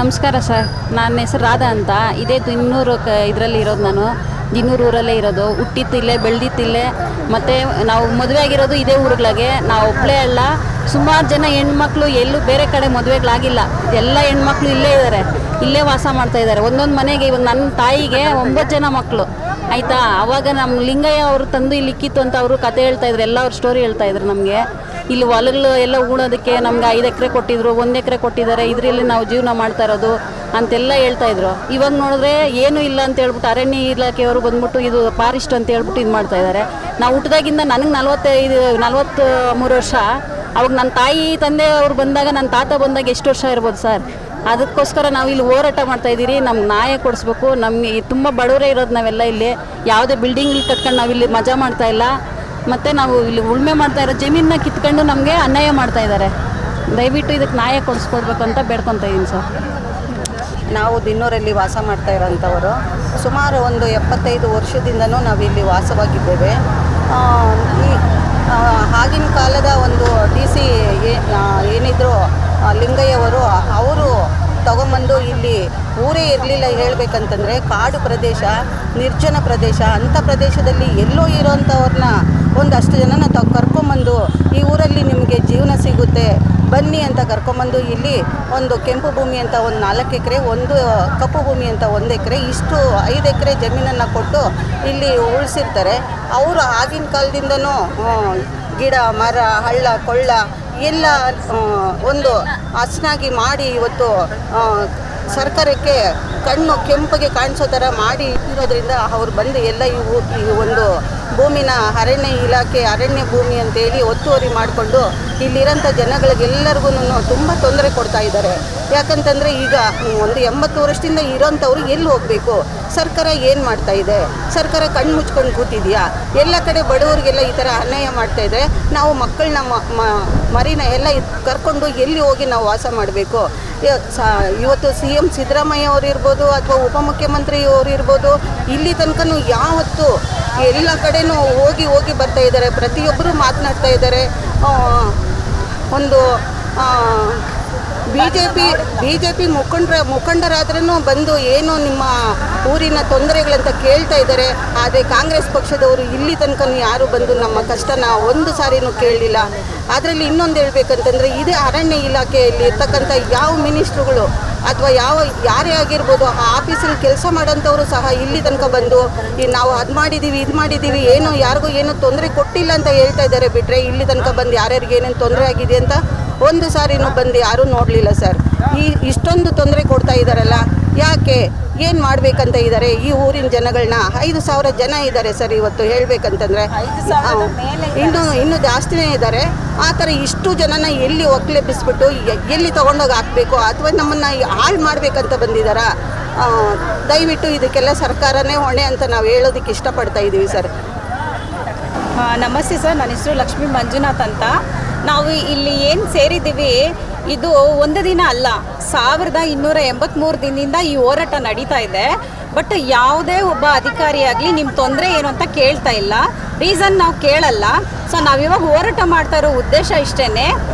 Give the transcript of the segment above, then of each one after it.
ನಮಸ್ಕಾರ ಸರ್, ನನ್ನ ಹೆಸರು ರಾಧಾ ಅಂತ. ಇದೇ ದಿನ್ನೂರು ಇದರಲ್ಲಿ ಇರೋದು. ನಾನು ದಿನ್ನೂರು ಊರಲ್ಲೇ ಇರೋದು. ಹುಟ್ಟಿತ್ತಿಲ್ಲೇ, ಬೆಳೆದಿತ್ತಿಲ್ಲೇ. ಮತ್ತು ನಾವು ಮದುವೆ ಆಗಿರೋದು ಇದೇ ಊರುಗಳಿಗೆ. ನಾವು ಒಬ್ಬಳೇ ಅಲ್ಲ, ಸುಮಾರು ಜನ ಹೆಣ್ಮಕ್ಳು ಎಲ್ಲೂ ಬೇರೆ ಕಡೆ ಮದುವೆಗಳಾಗಿಲ್ಲ. ಎಲ್ಲ ಹೆಣ್ಮಕ್ಳು ಇಲ್ಲೇ ಇದ್ದಾರೆ, ಇಲ್ಲೇ ವಾಸ ಮಾಡ್ತಾಯಿದ್ದಾರೆ. ಒಂದೊಂದು ಮನೆಗೆ ಇವಾಗ ನನ್ನ ತಾಯಿಗೆ 9 ಜನ ಮಕ್ಕಳು ಆಯಿತಾ. ಆವಾಗ ನಮ್ಮ ಲಿಂಗಯ್ಯ ಅವರು ತಂದು ಇಲ್ಲಿ ಇಕ್ಕಿತ್ತು ಅಂತ ಅವರು ಕತೆ ಹೇಳ್ತಾಯಿದ್ರು, ಎಲ್ಲ ಅವ್ರ ಸ್ಟೋರಿ ಹೇಳ್ತಾಯಿದ್ರು ನಮಗೆ. ಇಲ್ಲಿ ಹೊಲಗಳು ಎಲ್ಲ ಉಳೋದಕ್ಕೆ ನಮ್ಗೆ 5 ಎಕರೆ ಕೊಟ್ಟಿದ್ರು, 1 ಎಕರೆ ಕೊಟ್ಟಿದ್ದಾರೆ, ಇದರಲ್ಲಿ ನಾವು ಜೀವನ ಮಾಡ್ತಾ ಇರೋದು ಅಂತೆಲ್ಲ ಹೇಳ್ತಾಯಿದ್ರು. ಇವಾಗ ನೋಡಿದ್ರೆ ಏನೂ ಇಲ್ಲ ಅಂತ ಹೇಳ್ಬಿಟ್ಟು ಅರಣ್ಯ ಇಲಾಖೆಯವರು ಬಂದ್ಬಿಟ್ಟು ಇದು ಫಾರೆಸ್ಟ್ ಅಂತ ಹೇಳ್ಬಿಟ್ಟು ಇದು ಮಾಡ್ತಾಯಿದ್ದಾರೆ. ನಾವು ಹುಟ್ಟಿದಾಗಿಂದ ನನಗೆ 43 ವರ್ಷ. ಅವಾಗ ನನ್ನ ತಾಯಿ ತಂದೆ ಅವ್ರು ಬಂದಾಗ, ನನ್ನ ತಾತ ಬಂದಾಗ ಎಷ್ಟು ವರ್ಷ ಇರ್ಬೋದು ಸರ್. ಅದಕ್ಕೋಸ್ಕರ ನಾವು ಇಲ್ಲಿ ಹೋರಾಟ ಮಾಡ್ತಾಯಿದ್ದೀರಿ. ನಮ್ಗೆ ನ್ಯಾಯ ಕೊಡಿಸ್ಬೇಕು. ನಮಗೆ ತುಂಬ ಬಡವರೇ ಇರೋದು ನಾವೆಲ್ಲ. ಇಲ್ಲಿ ಯಾವುದೇ ಬಿಲ್ಡಿಂಗ್ ಕಟ್ಕೊಂಡು ನಾವಿಲ್ಲಿ ಮಜಾ ಮಾಡ್ತಾಯಿಲ್ಲ. ಮತ್ತು ನಾವು ಇಲ್ಲಿ ಉಳುಮೆ ಮಾಡ್ತಾ ಇರೋ ಜಮೀನನ್ನ ಕಿತ್ಕೊಂಡು ನಮಗೆ ಅನ್ಯಾಯ ಮಾಡ್ತಾಯಿದ್ದಾರೆ. ದಯವಿಟ್ಟು ಇದಕ್ಕೆ ನ್ಯಾಯ ಕೊಡಿಸ್ಕೊಡ್ಬೇಕು ಅಂತ ಬೇಡ್ಕೊತಾ ಇದ್ದೀನಿ ಸರ್. ನಾವು ದಿನ್ನೂರಲ್ಲಿ ವಾಸ ಮಾಡ್ತಾ ಇರೋಂಥವರು. ಸುಮಾರು ಒಂದು 75 ವರ್ಷದಿಂದನೂ ನಾವಿಲ್ಲಿ ವಾಸವಾಗಿದ್ದೇವೆ. ಆಗಿನ ಕಾಲದ ಒಂದು DC ಏನಿದ್ರು ಲಿಂಗಯ್ಯವರು, ಅವರು ತಗೊಂಬಂದು ಇಲ್ಲಿ ಊರೇ ಇರಲಿಲ್ಲ ಹೇಳಬೇಕಂತಂದರೆ. ಕಾಡು ಪ್ರದೇಶ, ನಿರ್ಜನ ಪ್ರದೇಶ, ಅಂಥ ಪ್ರದೇಶದಲ್ಲಿ ಎಲ್ಲೋ ಇರೋಂಥವ್ರನ್ನ ಒಂದಷ್ಟು ಜನನ ಕರ್ಕೊಂಬಂದು ಈ ಊರಲ್ಲಿ ನಿಮಗೆ ಜೀವನ ಸಿಗುತ್ತೆ ಬನ್ನಿ ಅಂತ ಕರ್ಕೊಂಬಂದು ಇಲ್ಲಿ ಒಂದು ಕೆಂಪು ಭೂಮಿ ಅಂತ ಒಂದು 4 ಎಕರೆ, ಒಂದು ಕಪ್ಪು ಭೂಮಿ ಅಂತ 1 ಎಕರೆ, ಇಷ್ಟು 5 ಎಕರೆ ಜಮೀನನ್ನು ಕೊಟ್ಟು ಇಲ್ಲಿ ಉಳಿಸಿರ್ತಾರೆ. ಅವರು ಆಗಿನ ಕಾಲದಿಂದನೂ ಗಿಡ ಮರ ಹಳ್ಳ ಕೊಳ್ಳ ಎಲ್ಲ ಒಂದು ಹಸನಾಗಿ ಮಾಡಿ ಇವತ್ತು ಸರ್ಕಾರಕ್ಕೆ ಕಣ್ಣು ಕೆಂಪಗೆ ಕಾಣಿಸೋ ಥರ ಮಾಡಿ ಇರೋದ್ರಿಂದ ಅವ್ರು ಬಂದು ಎಲ್ಲ ಈ ಒಂದು ಭೂಮಿನ ಅರಣ್ಯ ಇಲಾಖೆ ಅರಣ್ಯ ಭೂಮಿ ಅಂತೇಳಿ ಒತ್ತುವರಿ ಮಾಡಿಕೊಂಡು ಇಲ್ಲಿರೋಂಥ ಜನಗಳಿಗೆಲ್ಲರಿಗೂ ತುಂಬ ತೊಂದರೆ ಕೊಡ್ತಾ ಇದ್ದಾರೆ. ಯಾಕಂತಂದರೆ ಈಗ ಒಂದು 80 ವರ್ಷದಿಂದ ಇರೋಂಥವ್ರು ಎಲ್ಲಿ ಹೋಗಬೇಕು? ಸರ್ಕಾರ ಏನು ಮಾಡ್ತಾ ಇದೆ? ಸರ್ಕಾರ ಕಣ್ಣು ಮುಚ್ಕೊಂಡು ಕೂತಿದೆಯಾ? ಎಲ್ಲ ಕಡೆ ಬಡವರಿಗೆಲ್ಲ ಈ ಥರ ಅನ್ಯಾಯ ಮಾಡ್ತಾಯಿದ್ರೆ ನಾವು ಮಕ್ಕಳನ್ನ ಮರಿನ ಎಲ್ಲ ಕರ್ಕೊಂಡು ಎಲ್ಲಿ ಹೋಗಿ ನಾವು ವಾಸ ಮಾಡಬೇಕು? ಇವತ್ತು CM ಸಿದ್ದರಾಮಯ್ಯ ಅವರು ಇರ್ಬೋದು ಅಥವಾ ಉಪಮುಖ್ಯಮಂತ್ರಿ ಅವರು ಇರ್ಬೋದು, ಇಲ್ಲಿ ತನಕನೂ ಯಾವತ್ತು ಎಲ್ಲ ಕಡೆನೂ ಹೋಗಿ ಬರ್ತಾ ಇದ್ದಾರೆ. ಪ್ರತಿಯೊಬ್ಬರು ಮಾತನಾಡ್ತಾ ಇದ್ದಾರೆ. ಒಂದು BJP ಮುಖಂಡರಾದ್ರೂ ಬಂದು ಏನು ನಿಮ್ಮ ಊರಿನ ತೊಂದರೆಗಳಂತ ಕೇಳ್ತಾ ಇದ್ದಾರೆ. ಆದರೆ ಕಾಂಗ್ರೆಸ್ ಪಕ್ಷದವರು ಇಲ್ಲಿ ತನಕ ಯಾರು ಬಂದು ನಮ್ಮ ಕಷ್ಟನ ಒಂದು ಸಾರಿನೂ ಕೇಳಲಿಲ್ಲ. ಅದರಲ್ಲಿ ಇನ್ನೊಂದು ಹೇಳ್ಬೇಕಂತಂದರೆ, ಇದೇ ಅರಣ್ಯ ಇಲಾಖೆಯಲ್ಲಿ ಇರ್ತಕ್ಕಂಥ ಯಾವ ಮಿನಿಸ್ಟ್ರುಗಳು ಅಥವಾ ಯಾರೇ ಆಗಿರ್ಬೋದು, ಆ ಆಫೀಸಲ್ಲಿ ಕೆಲಸ ಮಾಡೋಂಥವರು ಸಹ ಇಲ್ಲಿ ತನಕ ಬಂದು ನಾವು ಅದು ಮಾಡಿದ್ದೀವಿ ಇದು ಮಾಡಿದ್ದೀವಿ, ಏನೋ ಯಾರಿಗೂ ಏನೂ ತೊಂದರೆ ಕೊಟ್ಟಿಲ್ಲ ಅಂತ ಹೇಳ್ತಾ ಇದ್ದಾರೆ. ಬಿಟ್ಟರೆ ಇಲ್ಲಿ ತನಕ ಬಂದು ಯಾರ್ಯಾರಿಗೆ ಏನೇನು ತೊಂದರೆ ಆಗಿದೆ ಅಂತ ಒಂದು ಸಾರಿನೂ ಬಂದು ಯಾರೂ ನೋಡಲಿಲ್ಲ ಸರ್. ಇಷ್ಟೊಂದು ತೊಂದರೆ ಕೊಡ್ತಾ ಇದ್ದಾರಲ್ಲ, ಯಾಕೆ? ಏನು ಮಾಡಬೇಕಂತ ಇದ್ದಾರೆ ಈ ಊರಿನ ಜನಗಳನ್ನ? 5,000 ಜನ ಇದ್ದಾರೆ ಸರ್ ಇವತ್ತು ಹೇಳಬೇಕಂತಂದರೆ. ಇನ್ನೂ ಜಾಸ್ತಿನೇ ಇದ್ದಾರೆ. ಆ ಥರ ಇಷ್ಟು ಜನನ ಎಲ್ಲಿ ಒಕ್ಕಲೆಬ್ಬಿಸ್ಬಿಟ್ಟು ಎಲ್ಲಿ ತೊಗೊಂಡೋಗಿ ಹಾಕಬೇಕು? ಅಥವಾ ನಮ್ಮನ್ನು ಹಾಳು ಮಾಡಬೇಕಂತ ಬಂದಿದ್ದಾರಾ? ದಯವಿಟ್ಟು ಇದಕ್ಕೆಲ್ಲ ಸರ್ಕಾರನೇ ಹೊಣೆ ಅಂತ ನಾವು ಹೇಳೋದಕ್ಕೆ ಇಷ್ಟಪಡ್ತಾ ಇದ್ದೀವಿ ಸರ್. ನಮಸ್ತೆ ಸರ್, ನನ್ನ ಹೆಸರು ಲಕ್ಷ್ಮೀ ಮಂಜುನಾಥ್ ಅಂತ. ನಾವು ಇಲ್ಲಿ ಏನು ಸೇರಿದ್ದೀವಿ, ಇದು ಒಂದು ದಿನ ಅಲ್ಲ, 1283 ದಿನದಿಂದ ಈ ಹೋರಾಟ ನಡೀತಾ ಇದೆ. ಬಟ್ ಯಾವುದೇ ಒಬ್ಬ ಅಧಿಕಾರಿಯಾಗಲಿ ನಿಮ್ಮ ತೊಂದರೆ ಏನು ಅಂತ ಕೇಳ್ತಾ ಇಲ್ಲ. ರೀಸನ್ ನಾವು ಕೇಳಲ್ಲ. ಸೊ ನಾವಿವಾಗ ಹೋರಾಟ ಮಾಡ್ತಾ ಇರೋ ಉದ್ದೇಶ ಇಷ್ಟೇ,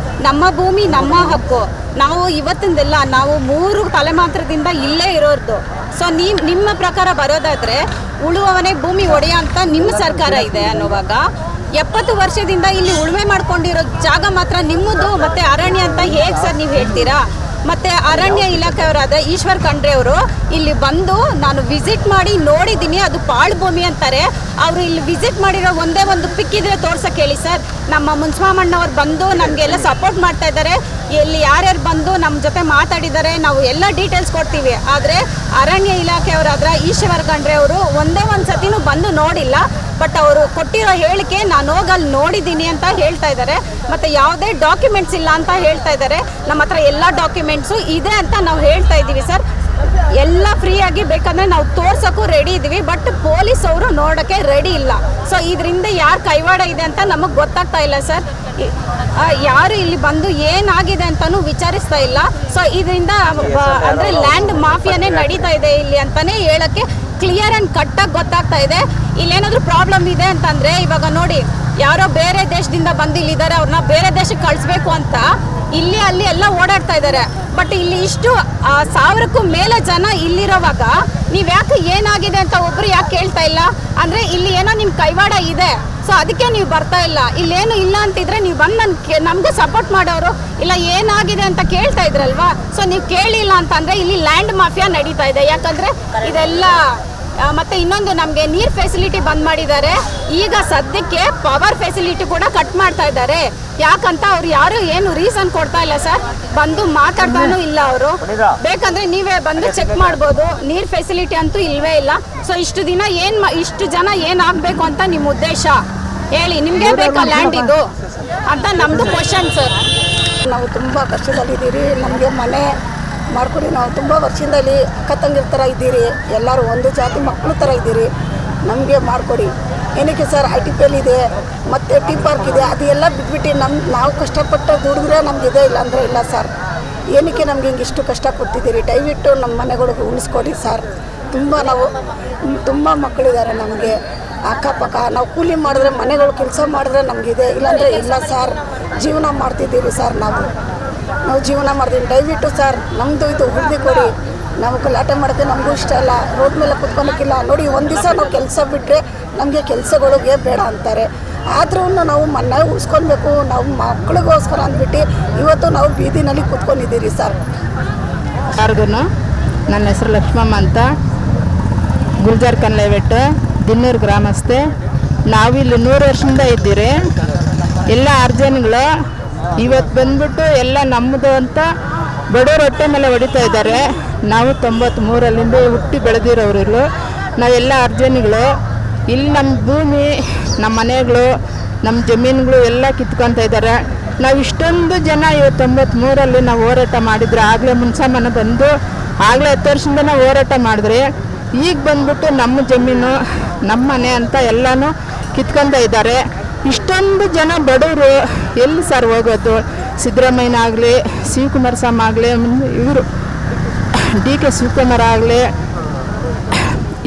ನಮ್ಮ ಭೂಮಿ ನಮ್ಮ ಹಕ್ಕು. ನಾವು ಇವತ್ತಿಂದೆಲ್ಲ, ನಾವು 3 ತಲೆಮಾತ್ರದಿಂದ ಇಲ್ಲೇ ಇರೋದು. ಸೊ ನಿಮ್ಮ ಪ್ರಕಾರ ಬರೋದಾದರೆ ಉಳುವವನೇ ಭೂಮಿ ಒಡೆಯ ಅಂತ ನಿಮ್ಮ ಸರ್ಕಾರ ಇದೆ ಅನ್ನೋವಾಗ, 70 ವರ್ಷದಿಂದ ಇಲ್ಲಿ ಉಳುಮೆ ಮಾಡ್ಕೊಂಡಿರೋ ಜಾಗ ಮಾತ್ರ ನಿಮ್ಮದು ಮತ್ತು ಅರಣ್ಯ ಅಂತ ಹೇಗೆ ಸರ್ ನೀವು ಹೇಳ್ತೀರಾ? ಮತ್ತು ಅರಣ್ಯ ಇಲಾಖೆಯವರಾದ ಈಶ್ವರ್ ಖಂಡ್ರೆ ಅವರು ಇಲ್ಲಿ ಬಂದು ನಾನು ವಿಸಿಟ್ ಮಾಡಿ ನೋಡಿದ್ದೀನಿ, ಅದು ಪಾಳು ಭೂಮಿ ಅಂತಾರೆ. ಅವರು ಇಲ್ಲಿ ವಿಸಿಟ್ ಮಾಡಿರೋ ಒಂದೇ ಒಂದು ಪಿಕ್ ಇದ್ರೆ ತೋರ್ಸೋಕೆ ಹೇಳಿ ಸರ್. ನಮ್ಮ ಮುನ್ಸ್ವಾಮಣ್ಣವ್ರು ಬಂದು ನಮಗೆಲ್ಲ ಸಪೋರ್ಟ್ ಮಾಡ್ತಾ ಇದ್ದಾರೆ. ಇಲ್ಲಿ ಯಾರ್ಯಾರು ಬಂದು ನಮ್ಮ ಜೊತೆ ಮಾತಾಡಿದ್ದಾರೆ, ನಾವು ಎಲ್ಲ ಡೀಟೇಲ್ಸ್ ಕೊಡ್ತೀವಿ. ಆದರೆ ಅರಣ್ಯ ಇಲಾಖೆಯವರಾದ ಈಶ್ವರ್ ಖಂಡ್ರೆ ಅವರು ಒಂದೇ ಒಂದು ಸತಿನೂ ಬಂದು ನೋಡಿಲ್ಲ. ಬಟ್ ಅವರು ಕೊಟ್ಟಿರೋ ಹೇಳಿಕೆ ನಾನು ಹೋಗಿ ಅಲ್ಲಿ ನೋಡಿದ್ದೀನಿ ಅಂತ ಹೇಳ್ತಾ ಇದ್ದಾರೆ. ಮತ್ತು ಯಾವುದೇ ಡಾಕ್ಯುಮೆಂಟ್ಸ್ ಇಲ್ಲ ಅಂತ ಹೇಳ್ತಾ ಇದ್ದಾರೆ. ನಮ್ಮ ಹತ್ರ ಎಲ್ಲ ಡಾಕ್ಯುಮೆಂಟ್ಸು ಇದೆ ಅಂತ ನಾವು ಹೇಳ್ತಾ ಇದ್ದೀವಿ ಸರ್. ಎಲ್ಲ ಫ್ರೀಯಾಗಿ ಬೇಕಂದರೆ ನಾವು ತೋರ್ಸೋಕ್ಕೂ ರೆಡಿ ಇದ್ದೀವಿ. ಬಟ್ ಪೊಲೀಸ್ ಅವರು ನೋಡೋಕ್ಕೆ ರೆಡಿ ಇಲ್ಲ. ಸೊ ಇದರಿಂದ ಯಾರು ಕೈವಾಡ ಇದೆ ಅಂತ ನಮಗೆ ಗೊತ್ತಾಗ್ತಾ ಇಲ್ಲ ಸರ್. ಯಾರು ಇಲ್ಲಿ ಬಂದು ಏನಾಗಿದೆ ಅಂತಲೂ ವಿಚಾರಿಸ್ತಾ ಇಲ್ಲ. ಸೊ ಇದರಿಂದ ಅಂದರೆ ಲ್ಯಾಂಡ್ ಮಾಫಿಯಾನೇ ನಡೀತಾ ಇದೆ ಇಲ್ಲಿ ಅಂತಲೇ ಹೇಳೋಕ್ಕೆ ಕ್ಲಿಯರ್ ಆ್ಯಂಡ್ ಕಟ್ಟಾಗಿ ಗೊತ್ತಾಗ್ತಾ ಇದೆ. ಇಲ್ಲೇನಾದರೂ ಪ್ರಾಬ್ಲಮ್ ಇದೆ ಅಂತಂದರೆ, ಇವಾಗ ನೋಡಿ ಯಾರೋ ಬೇರೆ ದೇಶದಿಂದ ಬಂದು ಇಲ್ಲಿದ್ದಾರೆ, ಅವ್ರನ್ನ ಬೇರೆ ದೇಶಕ್ಕೆ ಕಳಿಸ್ಬೇಕು ಅಂತ ಇಲ್ಲಿ ಅಲ್ಲಿ ಎಲ್ಲ ಓಡಾಡ್ತಾ ಇದ್ದಾರೆ. ಬಟ್ ಇಲ್ಲಿ ಇಷ್ಟು 1000ಕ್ಕೂ ಮೇಲೆ ಜನ ಇಲ್ಲಿರೋವಾಗ ನೀವು ಯಾಕೆ ಏನಾಗಿದೆ ಅಂತ ಒಬ್ರು ಯಾಕೆ ಕೇಳ್ತಾ ಇಲ್ಲ? ಅಂದರೆ ಇಲ್ಲಿ ಏನೋ ನಿಮ್ಮ ಕೈವಾಡ ಇದೆ, ಸೊ ಅದಕ್ಕೆ ನೀವು ಬರ್ತಾ ಇಲ್ಲ. ಇಲ್ಲೇನು ಇಲ್ಲ ಅಂತಿದ್ರೆ ನೀವು ಬಂದು ನಮಗೂ ಸಪೋರ್ಟ್ ಮಾಡೋರು, ಇಲ್ಲ ಏನಾಗಿದೆ ಅಂತ ಕೇಳ್ತಾ ಇದ್ರಲ್ವಾ. ಸೊ ನೀವು ಕೇಳಿಲ್ಲ ಅಂತಂದರೆ ಇಲ್ಲಿ ಲ್ಯಾಂಡ್ ಮಾಫಿಯಾ ನಡೀತಾ ಇದೆ. ಯಾಕಂದರೆ ಇದೆಲ್ಲ ಮತ್ತು ಇನ್ನೊಂದು ನಮಗೆ ನೀರು ಫೆಸಿಲಿಟಿ ಬಂದ್ ಮಾಡಿದ್ದಾರೆ. ಈಗ ಸದ್ಯಕ್ಕೆ ಪವರ್ ಫೆಸಿಲಿಟಿ ಕೂಡ ಕಟ್ ಮಾಡ್ತಾ ಇದ್ದಾರೆ. ಯಾಕಂತ ಅವ್ರು ಯಾರು ಏನು ರೀಸನ್ ಕೊಡ್ತಾ ಇಲ್ಲ ಸರ್, ಬಂದು ಮಾತಾಡ್ತಾನೂ ಇಲ್ಲ ಅವರು. ಬೇಕಂದ್ರೆ ನೀವೇ ಬಂದು ಚೆಕ್ ಮಾಡ್ಬೋದು, ನೀರು ಫೆಸಿಲಿಟಿ ಅಂತೂ ಇಲ್ವೇ ಇಲ್ಲ. ಸೊ ಇಷ್ಟು ದಿನ ಇಷ್ಟು ಜನ ಏನಾಗಬೇಕು ಅಂತ ನಿಮ್ಮ ಉದ್ದೇಶ ಹೇಳಿ, ನಿಮಗೆ ಬೇಕಾ ಲ್ಯಾಂಡ್ ಇದು ಅಂತ ನಮ್ಮದು ಕ್ವಶನ್ ಸರ್. ನಾವು ತುಂಬ ಕಷ್ಟದಲ್ಲಿದ್ದೀರಿ, ನಮಗೆ ಮನೆ ಮಾಡ್ಕೊಡಿ. ನಾವು ತುಂಬ ವರ್ಷದಿಂದ ಇಲ್ಲಿ ಅಕ್ಕ ತಂಗಿರ ಥರ ಇದ್ದೀರಿ, ಎಲ್ಲರೂ ಒಂದು ಜಾತಿ ಮಕ್ಕಳು ಥರ ಇದ್ದೀರಿ, ನಮಗೆ ಮಾಡಿಕೊಡಿ. ಏನಕ್ಕೆ ಸರ್ ITPL ಇದೆ ಮತ್ತು ಟಿ ಪಾರ್ಕ್ ಇದೆ, ಅದೆಲ್ಲ ಬಿಟ್ಬಿಟ್ಟು ನಾವು ಕಷ್ಟಪಟ್ಟು ದುಡಿದ್ರೆ ನಮಗಿದೆ, ಇಲ್ಲ ಅಂದರೆ ಇಲ್ಲ ಸರ್. ಏನಕ್ಕೆ ನಮಗೆ ಹಿಂಗಿಷ್ಟು ಕಷ್ಟ ಕೊಡ್ತಿದ್ದೀರಿ? ದಯವಿಟ್ಟು ನಮ್ಮ ಮನೆಗಳಿಗೆ ಉಳಿಸ್ಕೊಡಿ ಸರ್. ತುಂಬ ಮಕ್ಕಳಿದ್ದಾರೆ ನಮಗೆ ಅಕ್ಕಪಕ್ಕ. ನಾವು ಕೂಲಿ ಮಾಡಿದ್ರೆ ಮನೆಗಳು ಕೆಲಸ ಮಾಡಿದ್ರೆ ನಮಗಿದೆ, ಇಲ್ಲಾಂದರೆ ಇಲ್ಲ ಸರ್. ಜೀವನ ಮಾಡ್ತಿದ್ದೀವಿ ಸರ್, ನಾವು ಜೀವನ ಮಾಡ್ತೀವಿ. ದಯವಿಟ್ಟು ಸರ್ ನಮ್ಮದು ಇದು ಹುಡುಗಿ ಕೊಡಿ. ನಾವು ಗಲಾಟೆ ಮಾಡೋಕ್ಕೆ ನಮಗೂ ಇಷ್ಟ ಇಲ್ಲ, ರೋಡ್ ಮೇಲೆ ಕುತ್ಕೊಳಕ್ಕಿಲ್ಲ. ನೋಡಿ ಒಂದು ದಿವಸ ನಾವು ಕೆಲಸ ಬಿಟ್ಟರೆ ನಮಗೆ ಕೆಲಸಗಳಿಗೆ ಬೇಡ ಅಂತಾರೆ. ಆದ್ರೂ ನಾವು ಮನೆ ಉಳಿಸ್ಕೊಳ್ಬೇಕು, ನಾವು ಮಕ್ಕಳಿಗೋಸ್ಕರ ಅಂದ್ಬಿಟ್ಟು ಇವತ್ತು ನಾವು ಬೀದಿನಲ್ಲಿ ಕೂತ್ಕೊಂಡಿದ್ದೀರಿ ಸರ್. ಯಾರಿಗೂ ನನ್ನ ಹೆಸರು ಲಕ್ಷ್ಮಮ್ಮ ಅಂತ, ಗುಲ್ಜಾರ್ ಕನ್ಲೇಬೆಟ್ಟು, ದಿನ್ನೂರು ಗ್ರಾಮಸ್ಥೆ. ನಾವಿಲ್ಲಿ 100 ವರ್ಷದಿಂದ ಇದ್ದೀರಿ. ಎಲ್ಲ ಅರ್ಜನ್ಗಳು ಇವತ್ತು ಬಂದ್ಬಿಟ್ಟು ಎಲ್ಲ ನಮ್ಮದು ಅಂತ ಬಡವ್ರ ಹೊಟ್ಟೆ ಮೇಲೆ ಹೊಡಿತಾ ಇದ್ದಾರೆ. ನಾವು 93ರಲ್ಲಿಂದ ಹುಟ್ಟಿ ಬೆಳೆದಿರೋರು. ನಾವೆಲ್ಲ ಅರ್ಜನಿಗಳು. ಇಲ್ಲಿ ನಮ್ಮ ಭೂಮಿ, ನಮ್ಮ ಮನೆಗಳು, ನಮ್ಮ ಜಮೀನುಗಳು ಎಲ್ಲ ಕಿತ್ಕೊತಾ ಇದ್ದಾರೆ. ನಾವು ಇಷ್ಟೊಂದು ಜನ ಇವತ್ತು 93ರಲ್ಲಿ ನಾವು ಹೋರಾಟ ಮಾಡಿದ್ರೆ, ಆಗಲೇ ಮುನ್ಸಮ್ಮನ ಬಂದು ಆಗಲೇ 10 ವರ್ಷದಿಂದ ನಾವು ಹೋರಾಟ ಮಾಡಿದ್ರೆ, ಈಗ ಬಂದ್ಬಿಟ್ಟು ನಮ್ಮ ಜಮೀನು ನಮ್ಮ ಮನೆ ಅಂತ ಎಲ್ಲನೂ ಕಿತ್ಕೊತಾ ಇದ್ದಾರೆ. ಇಷ್ಟೊಂದು ಜನ ಬಡವರು ಎಲ್ಲಿ ಸರ್ ಹೋಗೋದು? ಸಿದ್ದರಾಮಯ್ಯನ ಆಗಲಿ, ಶಿವಕುಮಾರ್ ಸ್ವಾಮಿ ಆಗಲಿ, ಇವರು DK ಶಿವಕುಮಾರ್ ಆಗಲಿ,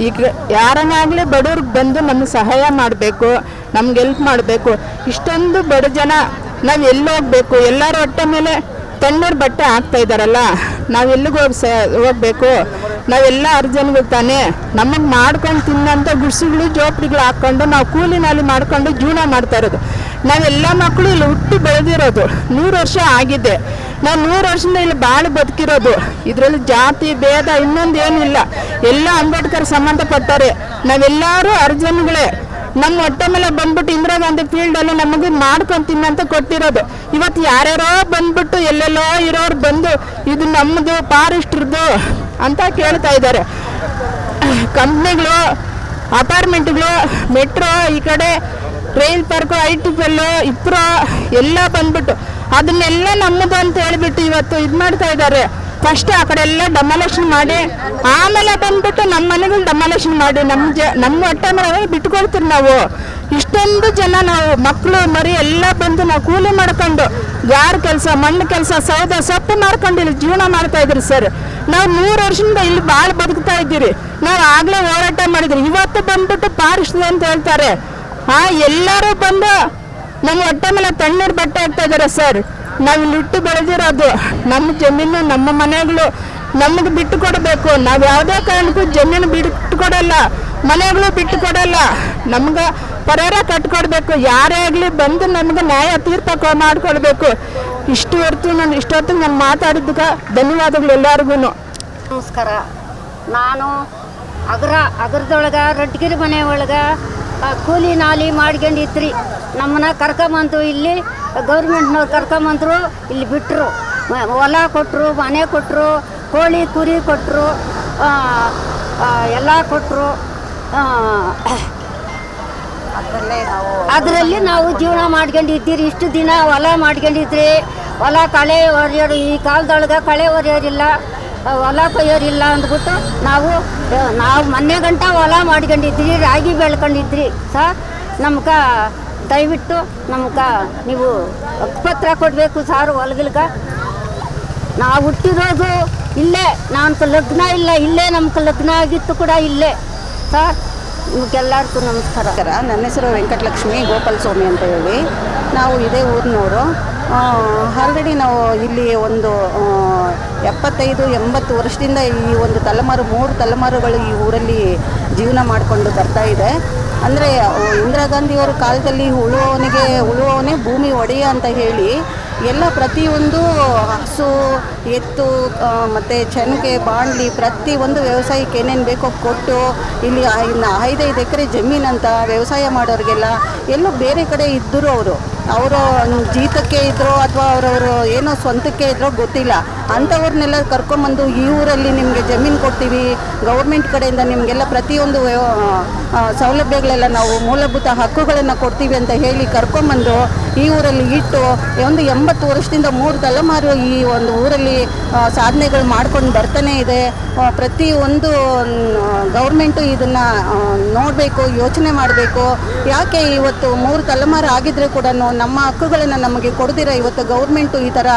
ಈಗ ಯಾರನ್ನಾಗಲಿ ಬಡವ್ರಿಗೆ ಬಂದು ನಮಗೆ ಸಹಾಯ ಮಾಡಬೇಕು, ನಮ್ಗೆ ಹೆಲ್ಪ್ ಮಾಡಬೇಕು. ಇಷ್ಟೊಂದು ಬಡ ಜನ ನಾವು ಎಲ್ಲಿ ಹೋಗ್ಬೇಕು? ಎಲ್ಲರ ಹೊಟ್ಟೆ ಮೇಲೆ ತಣ್ಣೀರು ಬಟ್ಟೆ ಹಾಕ್ತಾ ಇದ್ದಾರಲ್ಲ, ನಾವು ಎಲ್ಲಿಗೆ ಹೋಗ್ಬೇಕು? ನಾವೆಲ್ಲ ಅರ್ಜನ್ಗಳು ತಾನೇ, ನಮಗೆ ಮಾಡ್ಕೊಂಡು ತಿನ್ನೋಂಥ ಗುಡ್ಸುಗಳು ಜೋಪಡಿಗಳು ಹಾಕ್ಕೊಂಡು ನಾವು ಕೂಲಿನಲ್ಲಿ ಮಾಡ್ಕೊಂಡು ಜೀವನ ಮಾಡ್ತಾ ಇರೋದು. ನಾವೆಲ್ಲ ಮಕ್ಕಳು ಇಲ್ಲಿ ಹುಟ್ಟಿ ಬೆಳೆದಿರೋದು. 100 ವರ್ಷ ಆಗಿದೆ. ನಾವು 100 ವರ್ಷದಿಂದ ಇಲ್ಲಿ ಭಾಳ ಬದುಕಿರೋದು. ಇದರಲ್ಲಿ ಜಾತಿ ಭೇದ ಇನ್ನೊಂದು ಏನಿಲ್ಲ, ಎಲ್ಲ ಅಂಬೇಡ್ಕರ್ ಸಂಬಂಧಪಟ್ಟರೆ. ನಾವೆಲ್ಲರೂ ಅರ್ಜನ್ಗಳೇ. ನಮ್ಮ ಹೊಟ್ಟೆ ಮೇಲೆ ಬಂದ್ಬಿಟ್ಟು ಇಂದಿರಾ ಗಾಂಧಿ ಫೀಲ್ಡಲ್ಲಿ ನಮಗೆ ಮಾಡ್ಕೊಂಡು ತಿನ್ನಂತ ಕೊಟ್ಟಿರೋದು. ಇವತ್ತು ಯಾರ್ಯಾರೋ ಬಂದ್ಬಿಟ್ಟು ಎಲ್ಲೆಲ್ಲೋ ಇರೋರು ಬಂದು ಇದು ನಮ್ಮದು ಫಾರೆಸ್ಟ್ರದ್ದು ಅಂತ ಕೇಳ್ತಾ ಇದ್ದಾರೆ. ಕಂಪ್ನಿಗಳು, ಅಪಾರ್ಟ್ಮೆಂಟ್ಗಳು, ಮೆಟ್ರೋ, ಈ ಕಡೆ ರೈಲ್ ಪಾರ್ಕು, ITPL, IPRO ಎಲ್ಲ ಬಂದ್ಬಿಟ್ಟು ಅದನ್ನೆಲ್ಲ ನಮ್ಮದು ಅಂತ ಹೇಳಿಬಿಟ್ಟು ಇವತ್ತು ಇದು ಮಾಡ್ತಾ ಇದ್ದಾರೆ. ಫಸ್ಟ್ ಆ ಕಡೆ ಎಲ್ಲ ಡಮಾಲೇಷನ್ ಮಾಡಿ, ಆಮೇಲೆ ಬಂದ್ಬಿಟ್ಟು ನಮ್ಮ ಮನೆಗಳು ಡಮಾಲೇಷನ್ ಮಾಡಿ ನಮ್ಮ ಹೊಟ್ಟೆ ಮೇಲೆ ಬಿಟ್ಕೊಳ್ತೀವಿ ನಾವು. ಇಷ್ಟೊಂದು ಜನ ನಾವು ಮಕ್ಕಳು ಮರಿ ಎಲ್ಲ ಬಂದು ನಾವು ಕೂಲಿ ಮಾಡ್ಕೊಂಡು ಗಾರ್ ಕೆಲಸ, ಮಣ್ಣು ಕೆಲಸ, ಸೌದೆ ಸೊಪ್ಪು ಮಾಡ್ಕೊಂಡು ಇಲ್ಲಿ ಜೀವನ ಮಾಡ್ತಾ ಇದ್ರಿ ಸರ್. ನಾವು 100 ವರ್ಷದಿಂದ ಇಲ್ಲಿ ಭಾಳ ಬದುಕ್ತಾ ಇದ್ದೀರಿ. ನಾವು ಆಗಲೇ ಹೋರಾಟ ಮಾಡಿದ್ರಿ. ಇವತ್ತು ಬಂದ್ಬಿಟ್ಟು ಫಾರೆಸ್ಟ್ ಅಂತ ಹೇಳ್ತಾರೆ. ಎಲ್ಲರೂ ಬಂದು ನಮ್ಮ ಹೊಟ್ಟೆ ಮೇಲೆ ತಣ್ಣೀರು ಬಟ್ಟೆ ಹಾಕ್ತಾ ಇದ್ದಾರೆ ಸರ್. ನಾವು ಇಲ್ಲಿ ಹುಟ್ಟು ಬೆಳೆದಿರೋದು, ನಮ್ಮ ಜಮೀನು, ನಮ್ಮ ಮನೆಗಳು ನಮಗೆ ಬಿಟ್ಟು ಕೊಡಬೇಕು. ನಾವು ಯಾವುದೇ ಕಾರಣಕ್ಕೂ ಜಮೀನು ಬಿಟ್ಟು ಕೊಡಲ್ಲ, ಮನೆಗಳು ಬಿಟ್ಟು ಕೊಡಲ್ಲ. ನಮ್ಗೆ ಪರಿಹಾರ ಕಟ್ಕೊಡ್ಬೇಕು. ಯಾರೇ ಆಗಲಿ ಬಂದು ನಮ್ಗೆ ನ್ಯಾಯ ತೀರ್ಪು ಮಾಡಿಕೊಡ್ಬೇಕು. ಇಷ್ಟೊತ್ತಿಗೆ ನಾನು ಮಾತಾಡಿದ್ದಕ್ಕೆ ಧನ್ಯವಾದಗಳು ಎಲ್ಲರಿಗೂ. ನಮಸ್ಕಾರ. ನಾನು ಅಗರದೊಳಗೆ ರೊಟ್ಟಿಗಿರಿ ಮನೆ ಒಳಗೆ ಕೂಲಿ ನಾಲಿ ಮಾಡ್ಕೊಂಡಿದ್ರಿ. ನಮ್ಮನ್ನ ಕರ್ಕೊಂಬಂತು ಇಲ್ಲಿ ಗೌರ್ಮೆಂಟ್ನವ್ರು ಕರ್ಕೊಂಬಂದರು. ಇಲ್ಲಿ ಬಿಟ್ಟರು, ಹೊಲ ಕೊಟ್ಟರು, ಮನೆ ಕೊಟ್ಟರು, ಕೋಳಿ ಕುರಿ ಕೊಟ್ಟರು, ಎಲ್ಲ ಕೊಟ್ಟರು. ಅದರಲ್ಲಿ ನಾವು ಜೀವನ ಮಾಡ್ಕೊಂಡಿದ್ದೀರಿ. ಇಷ್ಟು ದಿನ ಹೊಲ ಮಾಡ್ಕೊಂಡಿದ್ರಿ. ಹೊಲ ಕಳೆ ಒರೆಯೋರು, ಈ ಕಾಲದೊಳಗೆ ಕಳೆ ಒರೆಯೋರಿಲ್ಲ, ಹೊಲ ಕೊಯ್ಯೋರಿಲ್ಲ ಅಂದ್ಬಿಟ್ಟು ನಾವು ಮೊನ್ನೆ ಗಂಟ ಹೊಲ ಮಾಡ್ಕೊಂಡಿದ್ರಿ, ರಾಗಿ ಬೆಳ್ಕೊಂಡಿದ್ರಿ ಸರ್. ನಮ್ಗೆ ದಯವಿಟ್ಟು ನೀವು ಹಕ್ಕುಪತ್ರ ಕೊಡಬೇಕು ಸರ್. ಹೊಲಗಲ್ಗೆ ನಾವು ಹುಟ್ಟಿರೋದು ಇಲ್ಲೇ, ನಾನು ಲಗ್ನ ಇಲ್ಲ ಇಲ್ಲೇ, ನಮ್ಗೆ ಲಗ್ನ ಆಗಿತ್ತು ಕೂಡ ಇಲ್ಲೇ. ಸರ್ ನಿಮಗೆಲ್ಲರಿಗೂ ನಮಸ್ಕಾರ. ನನ್ನ ಹೆಸರು ವೆಂಕಟಲಕ್ಷ್ಮಿ ಗೋಪಾಲಸ್ವಾಮಿ ಅಂತ ಹೇಳಿ. ನಾವು ಇದೇ ಊರಿನವರು. ಆಲ್ರೆಡಿ ನಾವು ಇಲ್ಲಿ ಒಂದು 75-80 ವರ್ಷದಿಂದ ಈ ಒಂದು ತಲೆಮಾರು 3 ತಲೆಮಾರುಗಳು ಈ ಊರಲ್ಲಿ ಜೀವನ ಮಾಡಿಕೊಂಡು ಬರ್ತಾ ಇದೆ. ಅಂದರೆ ಇಂದಿರಾ ಗಾಂಧಿಯವರ ಕಾಲದಲ್ಲಿ ಉಳುವವನೇ ಭೂಮಿ ಒಡೆಯ ಅಂತ ಹೇಳಿ ಎಲ್ಲ ಪ್ರತಿಯೊಂದು ಹಸು ಎತ್ತು ಮತ್ತು ಚನಕೆ ಬಾಣಲಿ ಪ್ರತಿಯೊಂದು ವ್ಯವಸಾಯಕ್ಕೆ ಏನೇನು ಬೇಕೋ ಕೊಟ್ಟು ಇಲ್ಲಿ 5 ಎಕರೆ ಜಮೀನಂತ ವ್ಯವಸಾಯ ಮಾಡೋರಿಗೆಲ್ಲ ಎಲ್ಲೋ ಬೇರೆ ಕಡೆ ಇದ್ದರು ಅವರ ಜೀತಕ್ಕೆ ಇದ್ರೋ ಅಥವಾ ಅವರವರು ಏನೋ ಸ್ವಂತಕ್ಕೆ ಇದ್ರೋ ಗೊತ್ತಿಲ್ಲ. ಅಂಥವ್ರನ್ನೆಲ್ಲ ಕರ್ಕೊಂಬಂದು ಈ ಊರಲ್ಲಿ ನಿಮಗೆ ಜಮೀನು ಕೊಡ್ತೀವಿ, ಗೌರ್ಮೆಂಟ್ ಕಡೆಯಿಂದ ನಿಮಗೆಲ್ಲ ಪ್ರತಿಯೊಂದು ಸೌಲಭ್ಯಗಳೆಲ್ಲ ನಾವು ಮೂಲಭೂತ ಹಕ್ಕುಗಳನ್ನು ಕೊಡ್ತೀವಿ ಅಂತ ಹೇಳಿ ಕರ್ಕೊಂಬಂದು ಈ ಊರಲ್ಲಿ ಇಟ್ಟು ಒಂದು 80 ವರ್ಷದಿಂದ 3 ತಲೆಮಾರು ಈ ಒಂದು ಊರಲ್ಲಿ ಸಾಧನೆಗಳು ಮಾಡ್ಕೊಂಡು ಬರ್ತಾನೆ ಇದೆ. ಪ್ರತಿಯೊಂದು ಗೌರ್ಮೆಂಟು ಇದನ್ನು ನೋಡಬೇಕು, ಯೋಚನೆ ಮಾಡಬೇಕು. ಯಾಕೆ ಇವತ್ತು 3 ತಲೆಮಾರು ಆಗಿದ್ರೆ ಕೂಡ ನಮ್ಮ ಹಕ್ಕುಗಳನ್ನು ನಮಗೆ ಕೊಡ್ದಿರ ಇವತ್ತು ಗೌರ್ಮೆಂಟು ಈ ಥರ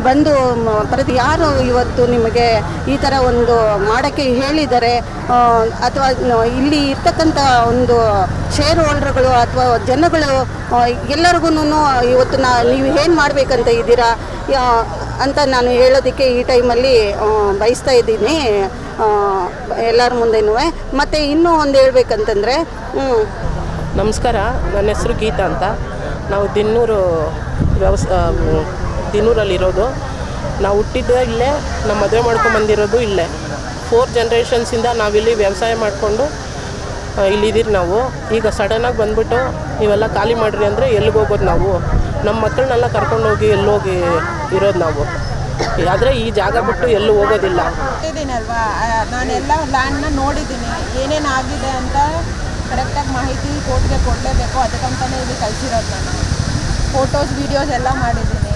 ಬಂದು ಯಾರು ಇವತ್ತು ನಿಮಗೆ ಈ ಥರ ಒಂದು ಮಾಡೋಕ್ಕೆ ಹೇಳಿದ್ದಾರೆ? ಅಥವಾ ಇಲ್ಲಿ ಇರ್ತಕ್ಕಂಥ ಒಂದು ಶೇರ್ ಹೋಲ್ಡರ್ಗಳು ಅಥವಾ ಜನಗಳು ಎಲ್ಲರಿಗೂ ಇವತ್ತು ನೀವು ಏನು ಮಾಡಬೇಕಂತ ಇದ್ದೀರಾ ಅಂತ ನಾನು ಹೇಳೋದಕ್ಕೆ ಈ ಟೈಮಲ್ಲಿ ಬಯಸ್ತಾ ಇದ್ದೀನಿ ಎಲ್ಲರ ಮುಂದೆನೂ. ಮತ್ತು ಇನ್ನೂ ಒಂದು ಹೇಳ್ಬೇಕಂತಂದರೆ ನಮಸ್ಕಾರ, ನನ್ನ ಹೆಸರು ಗೀತಾ ಅಂತ. ನಾವು ದಿನ್ನೂರಲ್ಲಿರೋದು. ನಾವು ಹುಟ್ಟಿದ್ದೇ ಇಲ್ಲೇ, ನಮ್ಮ ಮದುವೆ ಮಾಡ್ಕೊಂಬಂದಿರೋದು ಇಲ್ಲೇ. 4 ಜನ್ರೇಷನ್ಸಿಂದ ನಾವಿಲ್ಲಿ ವ್ಯವಸಾಯ ಮಾಡಿಕೊಂಡು ಇಲ್ಲಿದ್ದೀರಿ ನಾವು. ಈಗ ಸಡನ್ನಾಗಿ ಬಂದ್ಬಿಟ್ಟು ನೀವೆಲ್ಲ ಖಾಲಿ ಮಾಡಿರಿ ಅಂದರೆ ಎಲ್ಲಿಗೆ ಹೋಗೋದು ನಾವು? ನಮ್ಮ ಮಕ್ಕಳನ್ನೆಲ್ಲ ಕರ್ಕೊಂಡೋಗಿ ಎಲ್ಲೋಗಿ ಇರೋದು ನಾವು. ಆದರೆ ಈ ಜಾಗ ಬಿಟ್ಟು ಎಲ್ಲೂ ಹೋಗೋದಿಲ್ಲ. ಹುಟ್ಟಿದ್ದೀನಲ್ವಾ, ನಾನೆಲ್ಲ ಲ್ಯಾಂಡ್ನ ನೋಡಿದ್ದೀನಿ, ಏನೇನು ಆಗಿದೆ ಅಂತ ಕರೆಕ್ಟಾಗಿ ಮಾಹಿತಿ ಕೋರ್ಟ್ಗೆ ಕೊಡಲೇಬೇಕು. ಅದಕ್ಕಂತಲೇ ಇಲ್ಲಿ ಕಳಿಸಿರೋದು ನಾನು. ಫೋಟೋಸ್ ವೀಡಿಯೋಸ್ ಎಲ್ಲ ಮಾಡಿದ್ದೀನಿ,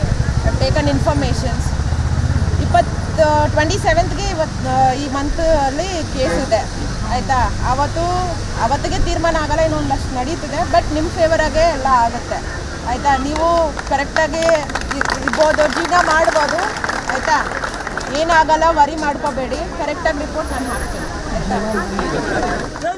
ಟೇಕನ್ ಇನ್ಫಾರ್ಮೇಷನ್ಸ್. 27ಗೆ ಈ ಮಂತಲ್ಲಿ ಕೇಸ್ ಇದೆ ಆಯಿತಾ. ಅವತ್ತಿಗೆ ತೀರ್ಮಾನ ಆಗಲ್ಲ, ಇನ್ನೊಂದು ಲಕ್ಷ ನಡೀತಿದೆ. ಬಟ್ ನಿಮ್ಮ ಫೇವರಾಗೆ ಎಲ್ಲ ಆಗುತ್ತೆ ಆಯಿತಾ. ನೀವು ಕರೆಕ್ಟಾಗಿ ಇರ್ಬೋದು, ಜೀವನ ಮಾಡ್ಬೋದು ಆಯಿತಾ. ಏನಾಗಲ್ಲ, ವರಿ ಮಾಡ್ಕೋಬೇಡಿ. ಕರೆಕ್ಟಾಗಿ ರಿಪೋರ್ಟ್ ನಾನು ಹಾಕ್ತೀನಿ ಆಯಿತಾ.